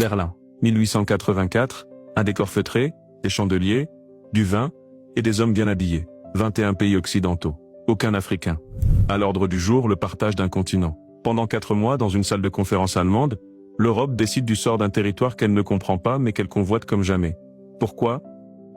Berlin, 1884, un décor feutré, des chandeliers, du vin, et des hommes bien habillés. 21 pays occidentaux. Aucun Africain. À l'ordre du jour, le partage d'un continent. Pendant 4 mois, dans une salle de conférence allemande, l'Europe décide du sort d'un territoire qu'elle ne comprend pas mais qu'elle convoite comme jamais. Pourquoi?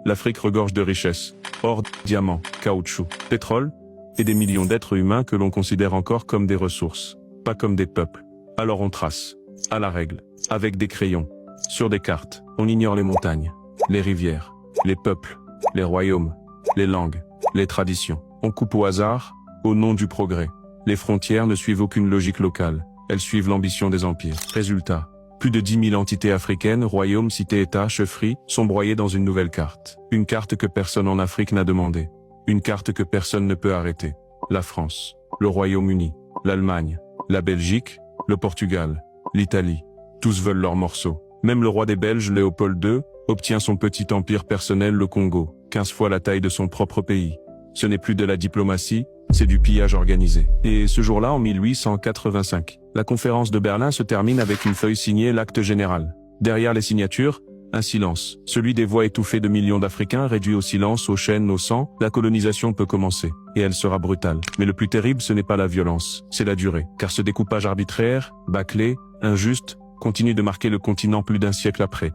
L'Afrique regorge de richesses. Or, diamants, caoutchouc, pétrole, et des millions d'êtres humains que l'on considère encore comme des ressources, pas comme des peuples. Alors on trace, à la règle, avec des crayons, sur des cartes. On ignore les montagnes, les rivières, les peuples, les royaumes, les langues, les traditions. On coupe au hasard, au nom du progrès. Les frontières ne suivent aucune logique locale, elles suivent l'ambition des empires. Résultat, plus de 10 000 entités africaines, royaumes, cités-États, chefferies, sont broyées dans une nouvelle carte. Une carte que personne en Afrique n'a demandée. Une carte que personne ne peut arrêter. La France, le Royaume-Uni, l'Allemagne, la Belgique, le Portugal, l'Italie. Tous veulent leur morceau. Même le roi des Belges, Léopold II, obtient son petit empire personnel, le Congo, 15 fois la taille de son propre pays. Ce n'est plus de la diplomatie, c'est du pillage organisé. Et ce jour-là, en 1885, la conférence de Berlin se termine avec une feuille signée, l'acte général. Derrière les signatures, un silence, celui des voix étouffées de millions d'Africains réduits au silence, aux chaînes, au sang. La colonisation peut commencer, et elle sera brutale. Mais le plus terrible, ce n'est pas la violence, c'est la durée. Car ce découpage arbitraire, bâclé, injuste, continue de marquer le continent plus d'un siècle après.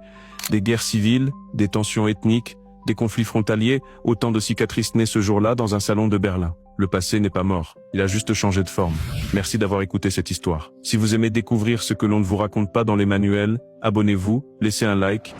Des guerres civiles, des tensions ethniques, des conflits frontaliers, autant de cicatrices nées ce jour-là dans un salon de Berlin. Le passé n'est pas mort, il a juste changé de forme. Merci d'avoir écouté cette histoire. Si vous aimez découvrir ce que l'on ne vous raconte pas dans les manuels, abonnez-vous, laissez un like.